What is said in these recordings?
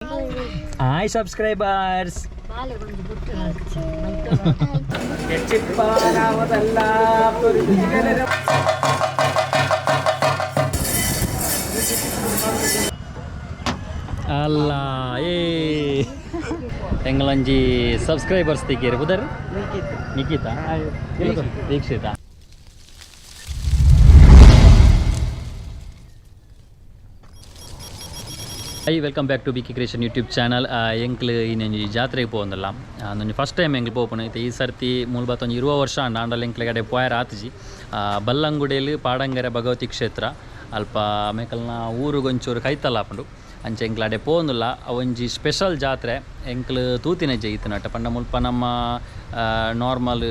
Hi subscribers. Allah, ಎಂಗಳಂಜಿ subscribers ತೆಗೀರಿ ಬುದರ್ Nikhita Dikshita hi welcome back to Biki creation YouTube channel ಎಂಕ್ಲು ಇನ್ನೊಂದು ಜಾತ್ರೆಗೆ ಪೋಂದಲ್ಲ ನಾನು ಫಸ್ಟ್ ಟೈಮ್ ಎಂಕ್ಲು ಪೋಪುನು ಈ ಸರ್ತಿ ಮೂಲಬತ್ತೊಂದು 20 ವರ್ಷ ಆಂಡಲ್ ಎಂಕ್ಲೆಗಡೆ ಪೋಯರ್ ಆತಜಿ ಬಲ್ಲಂಗುಡೆಲ್ ಪಾಡಂಗರೆ ಭಗವತಿ ಕ್ಷೇತ್ರ ಅಲ್ಪ ಮೇಕಲ್ನ ಊರುಗೊಂಚೂರು ಕೈತಲ್ಲಾಪುಂಡು ಅಂಚೆ ಎಂಕ್ಲು ಅಡೆ ಪೋಂದುಲ್ಲ ಒಂಜಿ ಸ್ಪೆಷಲ್ ಜಾತ್ರೆ ಎಂಕ್ಲು ತೂತಿನ ಜೈತನಟ ಪಂಡ ಮುಲ್ಪ ನಮ್ಮ ನಾರ್ಮಲ್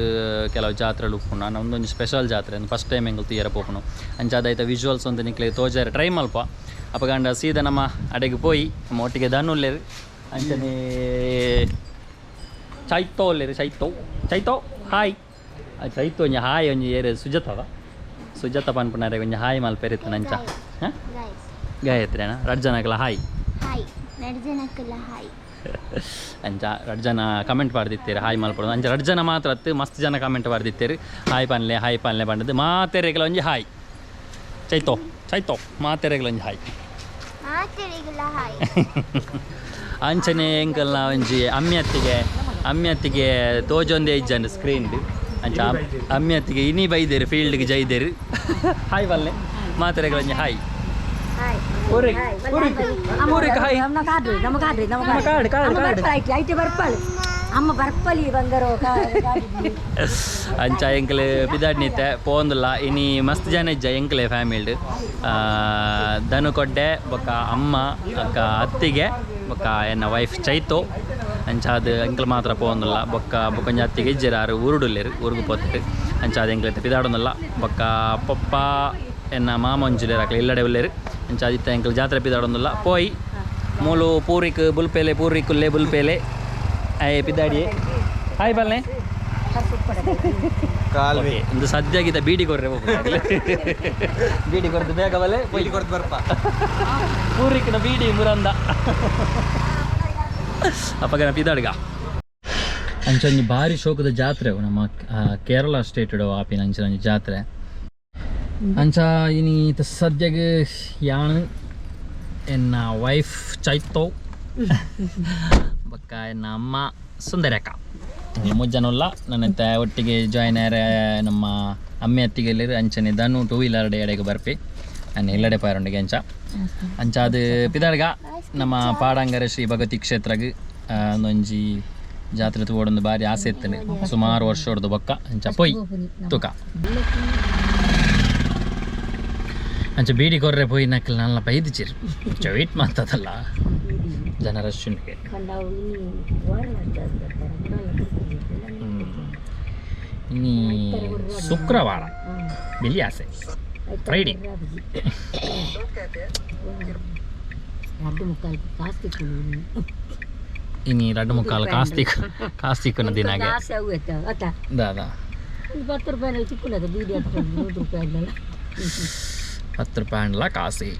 ಕೆಲವು ಜಾತ್ರೆలు ಉಪ್ಪುಂಡು ನಾನು ಒಂದೊಂದು ಸ್ಪೆಷಲ್ ಜಾತ್ರೆ ಫಸ್ಟ್ ಟೈಮ್ ಎಂಕ್ಲು ತೀಯರ ಪೋಪುನು ಅಂಚೆ ಅದಾಯ್ತ ವಿಜುವಲ್ಸ್ ಒಂದು ನಿಕ್ಲೆ ತೋಜಾರೆ ಟ್ರೈ ಮಲ್ಪ ಅಪಗಂಡ ಸೀದಾ ನಮ್ಮ ಅಡೆಗೆ ಪೋಯಿ ನಮ್ಮ ಒಟ್ಟಿಗೆ ದನ್ನುಲ್ಲೇರು ಅಂಚನೆ ಚೈತೋ ಒಲ್ಲೇರು ಚೈತೋ ಹಾಯ್ ಚೈತೋ ಒಂಜಿ ಹಾಯ್ ಒಂಜಿ ಏರು ಸುಜಾತ ಪನ್ಪುನಾರೆ ಒಂಜಿ ಹಾಯ್ ಮಲ್ಪೆರಿತ್ತು ನಂಚ ಹಾಂ ಗಾಯತ್ರಿನ ರಡ್ಜನಕ್ಲ ಹಾಯ್ ಅಂಚ ರಡ್ಜನ ಕಮೆಂಟ್ ಬರ್ದಿತ್ತೇರು ಹಾಯ್ ಮಲ್ಪಡೋದು ಅಂಚ ರಡ್ಜನ ಮಾತ್ರ ಅತ್ತು ಮಸ್ತ್ ಜನ ಕಮೆಂಟ್ ಬರ್ದಿತ್ತೇರು ಹಾಯ್ ಪನ್ಲೆ ಬಂದದ್ದು ಮಾತೆರೆಗಳ ಒಂಜಿ ಹಾಯ್ ಚೈತೋ ಮಾತೆರೆಗಳ ಒಂಜಿ ಹಾಯ್ ಅಂಚನೆ ಎಂಕಲ್ನ ಒಂಜಿ ಅಮ್ಮಿಯತ್ತಿಗೆ ತೋಜೊಂದೇ ಇಜ್ಜಂಡು ಸ್ಕ್ರೀನ್ ಅಂಚ ಅಮ್ಮಿಯತ್ತಿಗೆ ಇನಿ ಬೈದೇರು ಫೀಲ್ಡ್ಗೆ ಜೈದೇರು ಹಾಯ್ ಬಲ್ಲೆ ಮಾತೆರೆಗಳ ಒಂಜಿ ಹಾಯ್ ಅಂಚ ಎಂಕ್ಲೆ ಬಿದಾಡ್ನಿತ್ತೆ ಪೋಂದುಲ್ಲ ಇನಿ ಮಸ್ತ್ ಜನ ಇಜ್ಜ ಎಂಕ್ಲೆ ಫ್ಯಾಮಿಲ್ಡ್ ದನು ಕೊಡ್ಡೆ ಬೊಕ್ಕ ಅಮ್ಮ ಅಕ್ಕ ಅತ್ತಿಗೆ ಬೊಕ್ಕ ಎನ್ನ ವೈಫ್ ಚೈತೋ ಅಂಚ ಅದು ಎಂಕ್ಲು ಮಾತ್ರ ಪೋಂದುಲ್ಲ ಬೊಕ್ಕೊಂಜಿ ಅತ್ತಿಗೆ ಇಜ್ಜೆರಾರು ಊರುಡುಲ್ಲೇರು ಊರುಗು ಪೋತಿಟ್ಟು ಅಂಚ ಅದು ಎಂಕ್ಲೈತೆ ಬಿದಾಡೋದಿಲ್ಲ ಬೊಕ್ಕ ಪಪ್ಪ ಎನ್ನ ಮಾಮ ಒಂಜುಲೇರು ಅಕ್ಲೆ ಇಲ್ಲಡೆ ಉಲ್ಲೇರು ಅಂಚ ಆದಿತ್ತ ಎಂಕ್ಲು ಜಾತ್ರೆ ಪಿದಾಡೊಂದುಲ್ಲ ಪೋಯಿ ಮೂಲು ಪೂರಿಕ್ ಪೂರಿಕುಲ್ಲೆ ಬುಲ್ಪೇಲೆ ಅಯ್ಯ ಪಿದಾಡಿಯೇ ಹಾಯ್ ಬಲ್ಲೆ ಒಂದು ಸದ್ಯಾಗಿದ್ದ ಬೀಡಿ ಕೊರ್ರೆ ಬೀಡಿ ಕೊರ್ದು ಬೇಗ ಬಲ್ಲೆ ಬೀಡಿ ಕೊರ್ದು ಬರ್ಪ ಪೂರಿಕ್ನ ಬೀಡಿ ಮುರಂದ ಅಪ್ಪಗನ ಪಿದಾಡ್ಗ ಅಂಚೊಂದು ಭಾರಿ ಶೋಕದ ಜಾತ್ರೆ ನಮ್ಮ ಕೇರಳ ಸ್ಟೇಟ್ ಆಪಿನ ಅಂಚಿನ ಜಾತ್ರೆ ಅಂಚ ಇನಿ ಸದ್ಯಗೆ ಯಾನು ಎನ್ನ ವೈಫ್ ಚೈತೋ ಬೊಕ್ಕ ಎನ್ನ ಅಮ್ಮ ಸುಂದರಕ್ಕ ಮುಜ್ಜನಲ್ಲ ನನ್ನ ಒಟ್ಟಿಗೆ ಜಾಯ್ನ್ ಆರೆ ನಮ್ಮ ಅಮ್ಮೆ ಅತ್ತಿಗೆ ಎಲ್ಲರು ಅಂಚನೆ ದನು 2 ವೀಲರ್ ಎಡೆಗೆ ಬರ್ಪಿ ನಾನು ಎಲ್ಲಡೆ ಪಾರೊಂಡಿಗೆ ಅಂಚ ಅದು ಪಿದಾಡ್ಗ ನಮ್ಮ ಪಾಡಂಗರೆ ಶ್ರೀ ಭಗವತಿ ಕ್ಷೇತ್ರಗೆ ಒಂಜಿ ಜಾತ್ರೆ ತೋಡೊಂದು ಭಾರಿ ಆಸೆ ಇತ್ತನೆ ಸುಮಾರು ವರ್ಷ ಹೊಡೆದು ಬೊಕ್ಕ ಅಂಚ ಪೊಯ್ ತುಕ ಅಂಚೆ ಬೀಡಿ ಕೊರ್ರೆ ಪೋಯಿ ನಕ್ಕಲ್ ನನ್ನ ಬೈದಿಚಿರು ವೆಯ್ಟ್ ಮಾಡ್ತದಲ್ಲ ಜನ ರಶ್ಶುನಿಗೆ ಇನ್ನಿ ಶುಕ್ರವಾರ ಬೆಲಿ ಆಸೆ ಫ್ರೈಡೇ ಇನಿ 2:45 ಕಾಸ್ತಿಕ್ಕನ ದಿನಾಗೆ ದಾದಾ 10 ರೂಪಾಯಿ ಅಂಡ್ಲ ಕಾಸಿ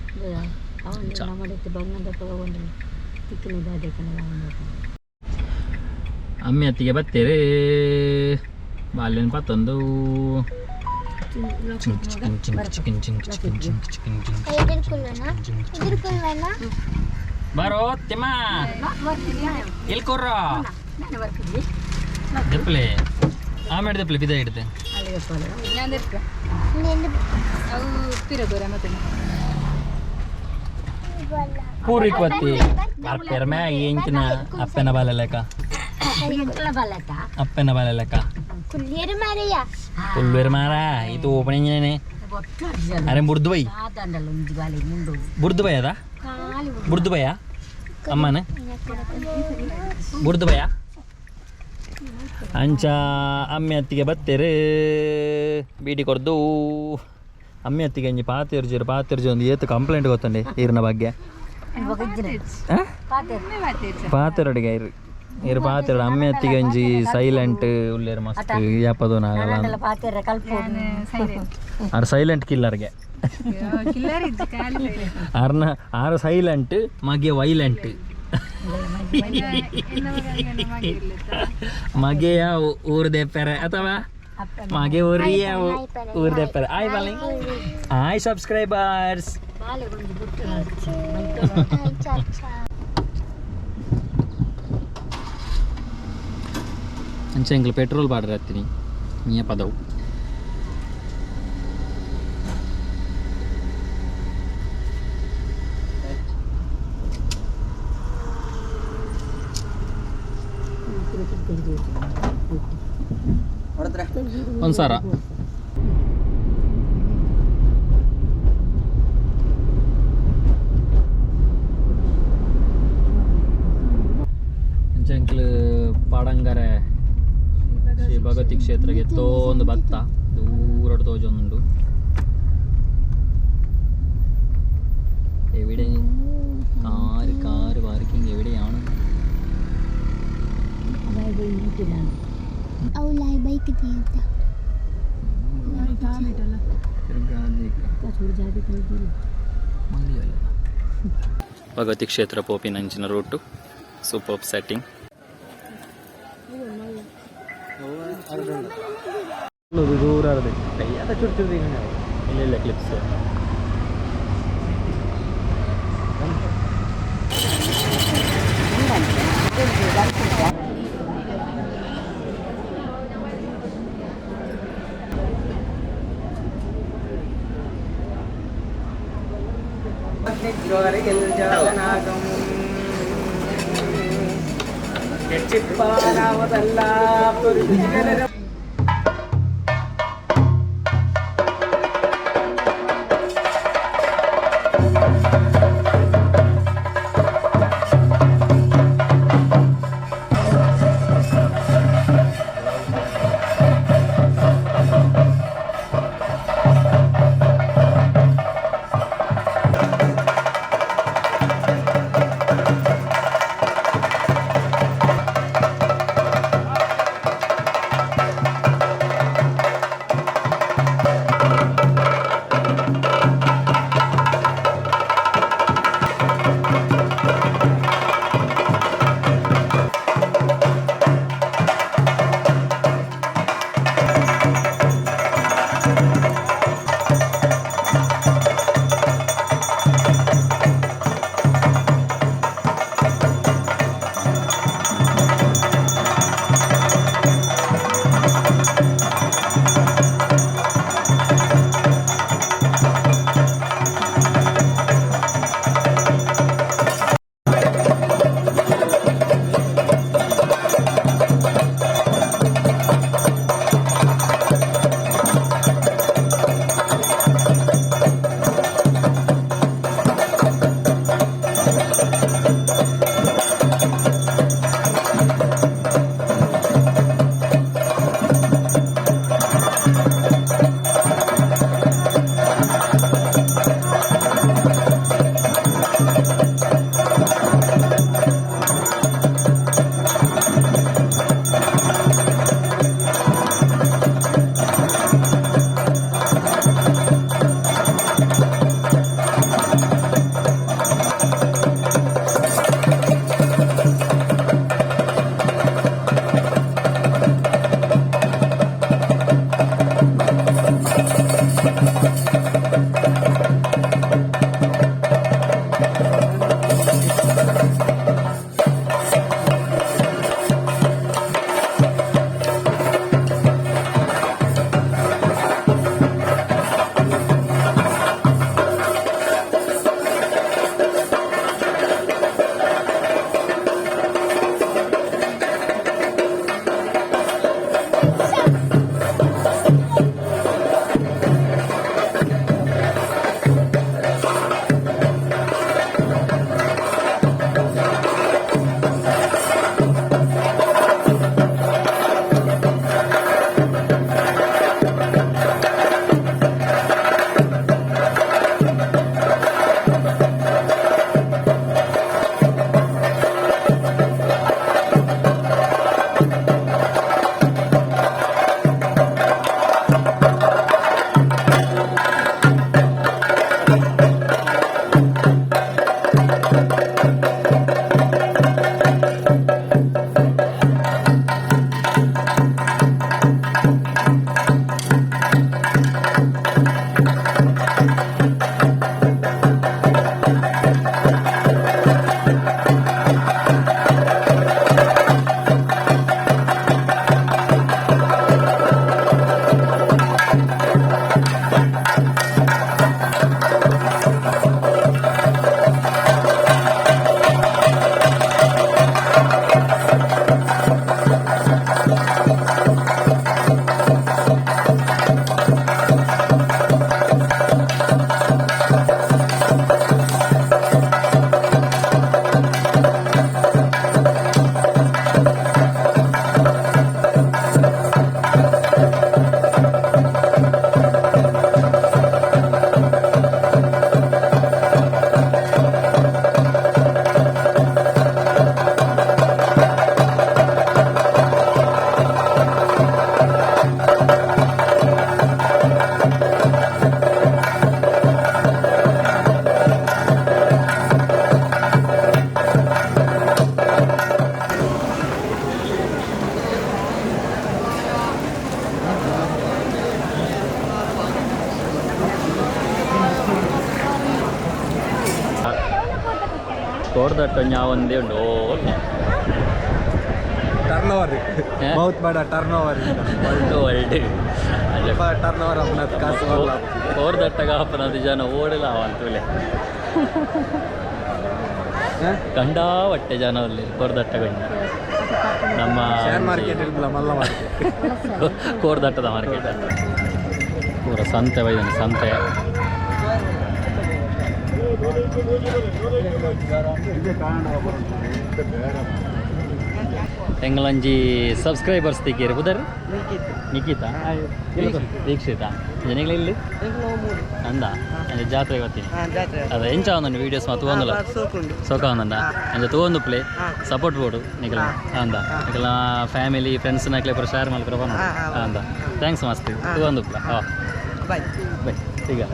ಅಮ್ಮಿ ಅತ್ತಿಗೆ ಬತ್ತೇರೆ ಬಾಲ್ಯನ ಪತ್ತೊಂದು ಬರೋ ತಿಮ್ಮ ಇಲ್ಕೊರ್ರ ದೆಪ್ಪಲೆ ಆಮೇಲೆ ದೆಪ್ಪಲೆ ಬಿದ ಹಿಡ್ದೆ ಪೂರಿಕ್ ಬತ್ತಿ ಅಪ್ಪೆರ್ಮೆ ಎಂಚಿನ ಅಪ್ಪನ ಬಾಲ ಲೆಕ್ಕ ಅಪ್ಪನ ಬಾಲ ಲೆಕ್ಕ ಕುಲ್ವೇರ್ ಮಾರ ಇದು ಓಪನಿಂಗ್ ಅರೆ ಬುರ್ದುಬೈ ಅದ ಬುರ್ದುಬಯ ಅಮ್ಮನ ಬುರ್ದುಬಯ ಅಂಚ ಅಮ್ಮೆ ಅತ್ತಿಗೆ ಬತ್ತೇರೆ ಬೀಡಿ ಕೊರ್ದು ಅಮ್ಮೆ ಅತ್ತಿಗೆ ಅಂಜಿ ಪಾತಿರ್ಜಿ ಒಂದು ಏತು ಕಂಪ್ಲೇಂಟ್ ಗೊತ್ತಂಡಿ ಈರಿನ ಬಗ್ಗೆ ಪಾತೆರಡಿಗೆ ಇರು ಪಾತೆರಡು ಅಮ್ಮೆ ಅತ್ತಿಗೆ ಒಂಜಿ ಸೈಲೆಂಟ್ ಉಳ್ಳೇರು ಮಸ್ತ್ ಯಾಪದು ನಾಗಲ್ಲ ಆರು ಸೈಲೆಂಟ್ ಕಿಲ್ಲರ್ಗೆ ಆರು ಸೈಲೆಂಟ್ ಮಗೆ ವೈಲೆಂಟ್ ಮಗೆಯ ಊರ್ದೆಪ್ಪರೆ ಅಥವಾ ಮಗೆ ಊರಿಯ ಊರ್ದೆಪ್ಪರೆ ಆಯ್ ಬಾಲಿಂಗ್ ಆಯ್ ಸಬ್ಸ್ಕ್ರೈಬರ್ಸ್ ಅಂಚೆ ಎಂಗ್ಲು ಪೆಟ್ರೋಲ್ ಬಾಡ್ರೆ ಹತ್ತೀನಿ ಮೀಯ ಪದವು ಒಂದ್ಸಾರ ಅಂಚೆಂಕ್ಲು ಪಾಡಂಗರೆ ಶ್ರೀ ಭಗವತಿ ಕ್ಷೇತ್ರಕ್ಕೆ ಒಂದು ಭತ್ತ ದೂರ ತೋಜೊಂದುಂಡು എവിടെ കാറ് പാർക്കിംഗ് എവിടെയാണ് ಭಗವತಿ ಕ್ಷೇತ್ರ ಪೋಪಿನಂಚಿನ ರೂಟು ಸೂಪರ್ ಸೆಟ್ಟಿಂಗ್ ದೂರ ಇಲ್ಲ clips tonja onde undo turnover बहुत बड़ा टर्नओवर वर्ल्ड टर्नओवर अपना कास वाला और दट्टगा अपना जन ಓಡಲ್ಲ ಅಂತುಲೆ ಕಂಡ ಹೊಟ್ಟೆ ಜನ ಅಲ್ಲಿ ಕೋರ್ದಟ್ಟಗೊಂಡು ನಮ್ಮ ಶೇರ್ ಮಾರ್ಕೆಟ್ ಇಲ್ಲ ಮಲ್ಲ ಮಾರ್ಕೆಟ್ ಕೋರ್ದಟ್ಟದ ಮಾರ್ಕೆಟ್ ಪೂರ ಸಂತೆ ಬೈದನೆ ಸಂತೆ ಎಂಗಳಂಜಿ ಸಬ್ಸ್ಕ್ರೈಬರ್ಸ್ ತಿಕ್ಕೇರಿ ಬುದರ್ ನಿಖಿತಾ ದೀಕ್ಷಿತಾ ಜನಗಳ ಇಲ್ಲಿ ಅಂದ ಅಂದರೆ ಜಾತ್ರೆಗೆ ಬರ್ತೀನಿ ಅದ ಎಂಚ ಒಂದೊಂದು ವೀಡಿಯೋಸ್ ಮತ್ತು ತೊಗೊಂದಲ್ಲ ಸೊಕ ಒಂದಂಡ ಅಂದರೆ ತೊಗೊಂಡು ಪ್ಲೇ ಸಪೋರ್ಟ್ ಬೋಡು ನಿಖಲ ಅಂದ ನಿಖಲ ಫ್ಯಾಮಿಲಿ ಫ್ರೆಂಡ್ಸ್ ನಕ್ಲೆ ಪೂರ ಶೇರ್ ಮಾಡ್ಕೊಂಡು ಬಂದ ಅಂದ ಥ್ಯಾಂಕ್ಸ್ ಮಸ್ತ್ ತೊಗೊಂಡು ಪ್ಲೇ ಹಾಂ ಬಾಯ್ ಈಗ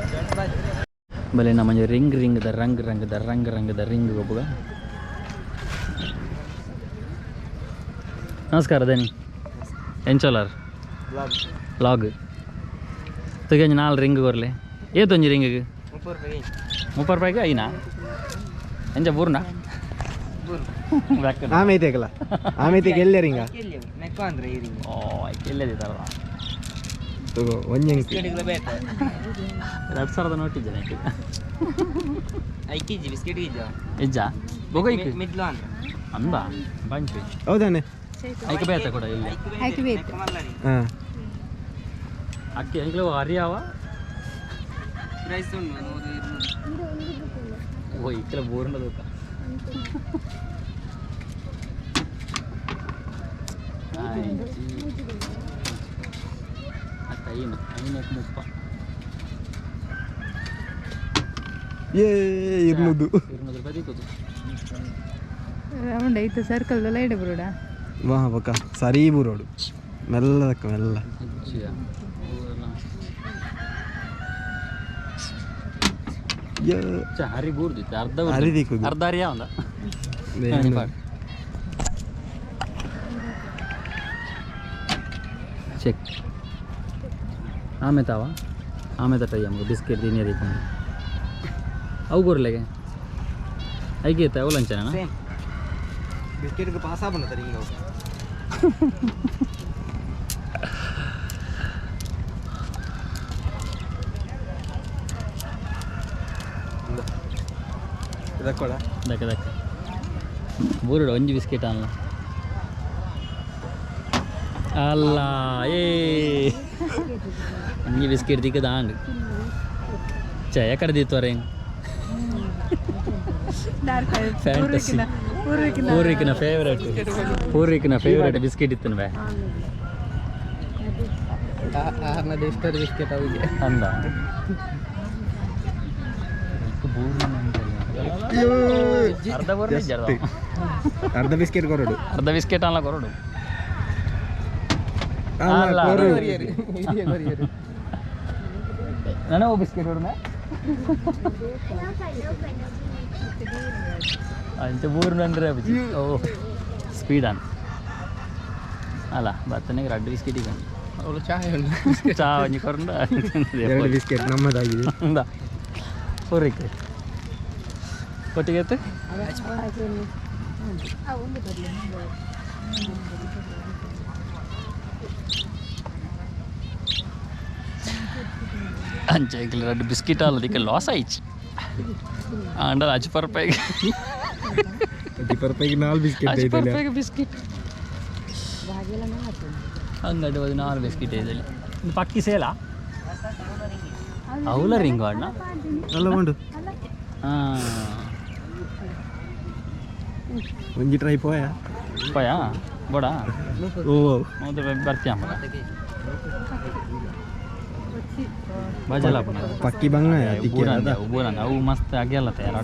ಬಲೆ ನಮ್ಮ ರಿಂಗ್ ದ ರಿಂಗ್ ಒಬ್ಬಗ ನಮಸ್ಕಾರ ದೇನಿ ಎಂಚೋಲಾರ್ ಲಾಗ್ ತೆಗೆಂಜಿ 4 ರಿಂಗ್ ಕೊರ್ಲೆ ಏತೊಂಜಿ ರಿಂಗಿಗೆ 30 ರೂಪಾಯಿಗೆ ಐನಾ ಎಂಜ ಬೂರ್ನ ಆಮೇತೆಗಲ್ಲ ಆಮೇತೆಗೆ ಎಲ್ಲೇ ರಿಂಗ ಓ ಎಲ್ಲದಿದ್ದಾರಲ್ಲ ಒಂಜಂಗಿ 2000 ನೋಟಿದ್ದೇನೆ ಐಕಿಜಿ ಬಿಸ್ಕೆಟ್ ಇಜ್ಜ ಬೋಗ ಅಂದ ಬಂಚು ಹೌದಾನೆ ಐಕೆ ಬೇತ ಕೂಡ ಇಲ್ಲಿ ಹಾಂ ಅಕ್ಕಿ ಎಂಗ್ಲೋ ಹರಿಯಾವ ಪ್ರೈಸ್ ಉಂಟು ಓ ಇಕ್ಕಲ ಬೋರ್ನ ದೂಕ ಐನು 30 ಇರ್ನುದು 200 ರೂಪಾಯಿ ದಿಕ್ಕೋದು ರೌಂಡ್ ಐತೆ ಸರ್ಕಲ್ ಎಲ್ಲ ಇಡ ಬರೋಡ ವಾ ಬಕ್ಕ ಸರಿ ಬರೋಡು ಮೆಲ್ಲದಕ್ಕ ಮೆಲ್ಲ ಹರಿ ಬೂರ್ದಿತ್ತು ಅರ್ಧ ಹರಿಯ ಒಂದ ಚೆಕ್ ಆಮೇತಾವ ಆಮೇತ ಟೈಮ್ ಬಿಸ್ಕೆಟ್ ದಿನ ದೀಕೊಂಡು ಅವು ಗೊರ್ಲೆಗೆ ಐಕೆ ಇತ್ತ ಅವು ಲಂಚನ ಬಿಸ್ಕೆಟ್ಗೆ ಪಾಸ ಬಂದತಾರೆ ಹಿಂಗೆ ಇದಕ್ಕೊಳ ದಕ್ಕ ಬೂರುಡು ಒಂಜಿ ಬಿಸ್ಕೆಟ್ ಅಲ್ಲ ಅಲ್ಲ ಒಂಜಿ ಬಿಸ್ಕೆಟ್ ದಿಕ್ಕದ ಆಂಡ್ ಚ ಯಾಕಡೆ ದಿತ್ತವರೆ ಫ್ಯಾಂಟಸಿ ಪೂರ್ವಿಕಿನ ಫೇವ್ರೇಟ್ ಬಿಸ್ಕೆಟ್ ಇತ್ತು ಬೇ ಬಿಸ್ಕೆಟ್ ಅವಿಗೆ ಅಂದ ಅರ್ಧ ಬಿಸ್ಕೆಟ್ ಕೊರಡು ಅರ್ಧ ಬಿಸ್ಕೆಟ್ ಅಲ್ಲ ಕೊರಡು ನನಗೆ ಬಿಸ್ಕೆಟ್ ಹೊರನ ಅಂಚೆ ಬೂರ್ನಂದ್ರೆ ಓ ಸ್ಪೀಡ್ ಅನ್ ಅಲ್ಲ ಬತ್ತನಿಗೆ 2 ಬಿಸ್ಕೆಟ್ ಈಗ ಅವಳು ಚಾಯ್ ಚಾ ಒಂಜಿ ಕೊರಂಡ 2 ಬಿಸ್ಕೆಟ್ ನಮ್ಮದಾಗಿದೆ ಅಂದ ಪೂರೈಕೆ ಒಟ್ಟಿಗೆ ಎತ್ತು ಅಂಚೆ 2 ಬಿಸ್ಕೆಟ್ ಅಲ್ಲ ಅದಕ್ಕೆ ಲಾಸ್ ಆಯ್ತು ಅಂಡರ್ 10 ರೂಪಾಯಿಗೆ 10 ರೂಪಾಯಿಗೆ 4 ಬಿಸ್ಕೆಟ್ 10 ರೂಪಾಯಿಗೆ ಬಿಸ್ಕೆಟ್ ಹಂಗಡ್ಡು 4 ಬಿಸ್ಕೆಟ್ ಇದೆ ಪಕ್ಕಿ ಸೇಲಾ ಅವಳ ರಿಂಗ್ ಅಣ್ಣ ಅಲ್ಲ ಉಂಟು ಒಂಜಿ ಟ್ರೈ ಪೋಯಾ ಬೋಡ ಓ ಬರ್ತೀಯ ಬಜಲ ಪಕ್ಕಿ ಬಂಗ ಉಬೂರನ್ನ ಅವು ಮಸ್ತ್ ಆಗ್ಯಲ್ಲ ತಯಾರ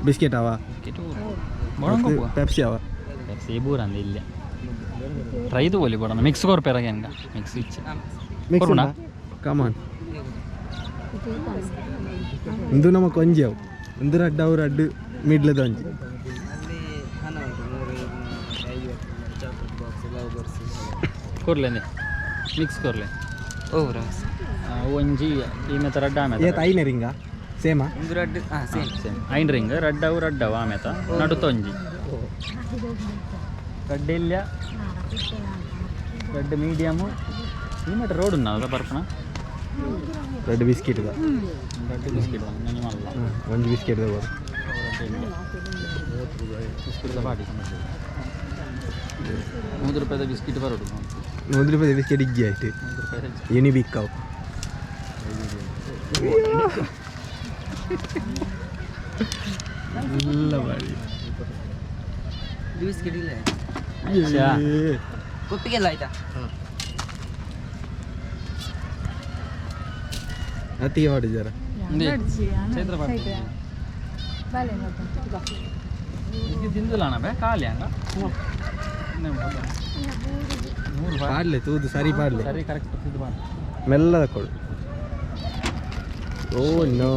ಬಿಸ್ಕೆಟ್ ಅವ ಪೆಪ್ಸಿ ಅವ ಪೆಪ್ಸಿ ಬೂರಂದ ಇಲ್ಲೇ ಟ್ರೈದು ಒಲಿ ಬೋಡ ಮಿಕ್ಸ್ ಕೋರ್ ಪೆರಗೆ ಹಂಗ ಮಿಕ್ಸ್ ಇಚ್ಚೆ ಕೊರೋಣ ಕಮಾನ್ ಒಂದು ನಮ್ಮ ಕೊಂಜಿ ಅವು ಒಂದು ರಡ್ಡು ಅವು ರಡ್ಡು ಮಿಡ್ಲದ ಒಂಜಿ ಕೊರ್ಲೇನೆ ಮಿಕ್ಸ್ ಕೊರ್ಲೆ ಒಂಜಿ ಈ ಮೆತ್ತ ರಡ್ಡ ಆಮೇಲೆ ಐನೆ ರಿಂಗ ಸೇಮಾ ಒಂದು ರಡ್ಡು ಸೇಮ್ ಸೇಮ್ ಐನ್ ರಿಂಗ್ ರಡ್ಡವು ಆಮೇತ ನಡುತ್ತೊಂಜಿ ರಡ್ಡಿಲ್ಲ ರಡ್ಡು ಮೀಡಿಯಮು ಈ ಮಟ್ಟ ರೋಡ್ ಉನ್ನದ ಬರ್ಪಣ ರೆಡ್ ಬಿಸ್ಕಿಟ್ ರಡ್ಡು ಬಿಸ್ಕಿಟ್ ನಾನು ಮಾಡಲ್ಲ ಒಂದು ಬಿಸ್ಕಿಟ್ ತಗೋದು ಬಿಸ್ಕಿಟ್ ಪಾಟಿ ₹3 ಬಿಸ್ಕಿಟ್ ಬರೋದು ₹100 ಬಿಸ್ಕಿಟ್ ಇಜ್ಜಿ ಆಯ್ತು ಯುನಿಬಿಕ್ಕಾವು ಎಲ್ಲ ಮಾಡಿ ಬಿಸ್ಕೆಟ್ ಇಲ್ಲ ಕೊಪ್ಪಿಗೆಲ್ಲ ಆಯ್ತಾ ಅತ್ತಿಗೆ ಮಾಡಿ ಜರ ತಿಂದಿಲ್ಲ ಬೇ ಖಾಲಿ ಹಂಗ ಪಾಡ್ಲೆ ತೂದು ಸರಿ ಪಾಡ್ಲೆ ಸರಿ ಕರೆಕ್ಟ್ ತಿಂದು ಬಾ ಮೆಲ್ಲದ ಕೊಡು ಓ ನೋ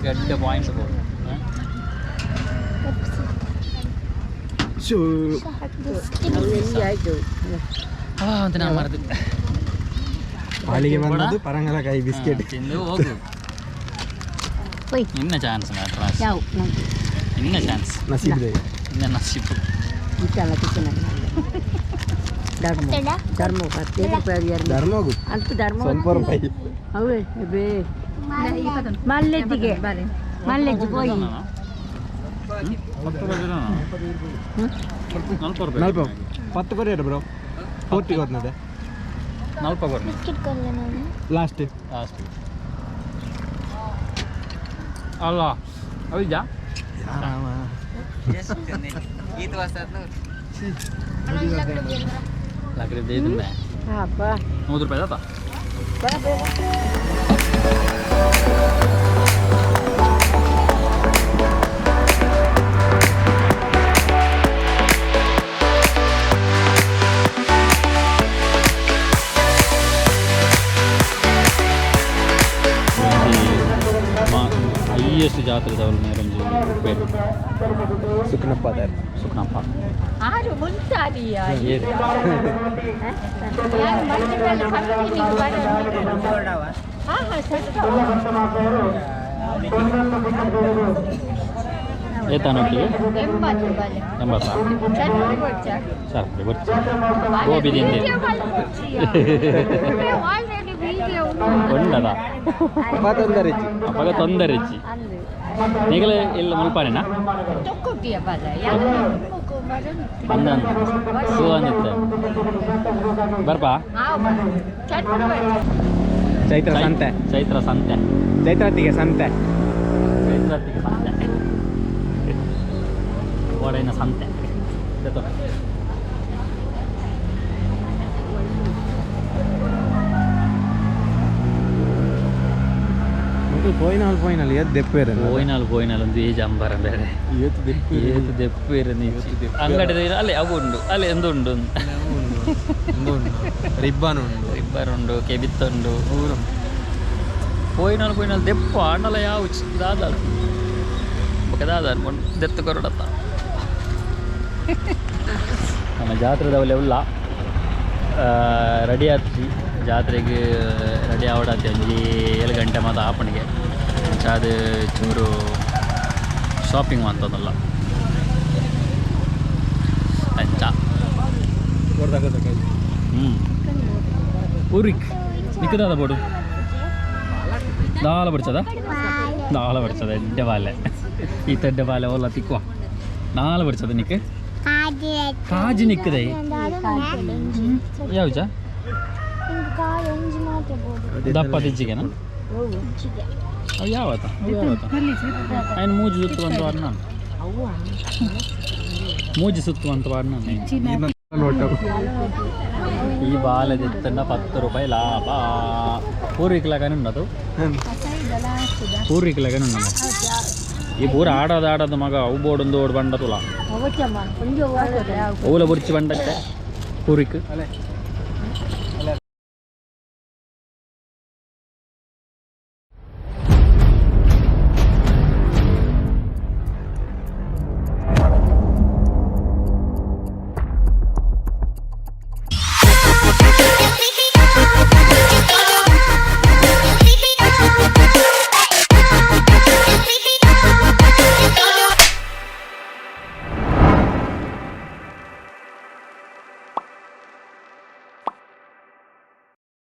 ಗಡ್ಡೆ ಪಾಯಿಂಟ್ ಅಂತ ನಾ ಮಾಡಿದೆ ಹಾಲಿಗೆ ಬಂದದ್ದು ಪರಂಗಲಕಾಯಿ ಬಿಸ್ಕೆಟ್ ತಿಂದು ಹೋಗು ಇನ್ನ ಚಾನ್ಸ್ ಇನ್ನ ಚಾನ್ಸ್ ನಸೀಬ್ದೆ ಇನ್ನ ನಸೀಬು ಧರ್ಮಗು ಸ್ವಲ್ಪ ರೂಪಾಯಿ ಮಲ್ಲೆಜ್ಜಿಗೆ ಮಲ್ಲೆಜ್ಜಿ ಹೋಗಿ ನಲ್ಪ 10 ಕೊಡಿ ಬ್ರೋ 40 ಕೊಡ್ನದೆ ನಲ್ಪ ಕೊಡ್ನಿ ಲಾಸ್ಟ್ ಅಲ್ಲ ಹೌದಾ ಈತ ವಾಸ ಲಕಡಿ ದೇದಿಲ್ಲ ₹100 ಆತ ಹೈಯೆಸ್ಟ್ ಜಾತ್ರೆ ತವಲು ನೇರಂಜಿ ಪೇರು ಸುಖನಪ್ಪ ಆರು ಮುಂಚಾರಿಯ ಏರಿ ಏತಾನೊಟ್ಟಿಗೆ 80 ಸರಿ ಬರ್ತಿ ಗೋಬಿದಿಂದ ఉండదా అప్పగా తొందరిచ్చి నీగలే ఇల్లు ముల్పానేనా అంద సూ అని చెప్తా ಬರ್ಪಾ ಚೈತ್ರ ಸಂತೆ ಚೈತ್ರತ್ತಿಗೆ ಸಂತೆ ಓಡೈನ ಸಂತೆ పోయినాలు ఏది దెప్పేరు పోయినాలు ಒಂದು ಏಜ್ ಅಂಬಾರ ಬೇರೆ ಏತು ದೆಪ್ಪೇರು ಅಂಗಡಿ ಅಲ್ಲೇ ಅವುಂಡು ಅಲ್ಲೇ ಎಂದುಂಡು ರಿಬ್ಬನ್ ಉಂಡು ಕೆಬಿತ್ತುಂಡು పోయినాలు దెప్ప ఆండల యావు దాదాలు ఒక దాదా అనుకోండి దెత్తు కొరడತ್ತ ನಮ್ಮ ಜಾತ್ರೆದವಲ್ಲೆಲ್ಲ ರೆಡಿ ಆಗ್ತಿ ಜಾತ್ರೆಗೆ ರೆಡಿ ಆವಡತ್ತೆ 7 ಗಂಟೆ ಮಾತ್ರ ಆಪಣಿಗೆ ಅದು ಚೂರು ಶಾಪಿಂಗ್ ಅಂತದಲ್ಲ ಅಂಚ ಊರಿಕ್ ನಿಕ್ಕದಾದ ಬೋಡು ದಾಳ ಬಡ್ಸದ ಎಡ್ಡೆ ಬಾಲೆ ಈ ತೆಡ್ಡೆ ಬಾಲೆ ಒಲ್ಲ ತಿಕ್ಕುವ ನಾಳೆ ಬಡ್ಸದ ನಿಕ್ಕೆ ಕಾಜಿ ನಿಕ್ಕದೆ ಯಾವಚ ದಪ್ಪ ತಿಜ್ಜಿಗೆನಾ ಅವು ಯಾವತ್ತ ఆయన ಮೂಜಿ ಸುತ್ತುವಂತ ವಾರ ನಾನು ಮೂಜಿ ಸುತ್ತುವಂತ ವಾರ ನಾನು ಈ ಬಾಲದಿತ್ತನ್ನ ₹10 ಲಾಭ పూర్వీకులాగానే ఉన్నది ಈ ಪೂರ ಆಡೋದು ಮಗ ಅವು ಬೋಡೊಂದು ಓಡ್ ಬಂಡ ತುಲ ಅವಲ ಬುರ್ಚಿ ಬಂಡಕ್ಕೆ ಪೂರಿಕ್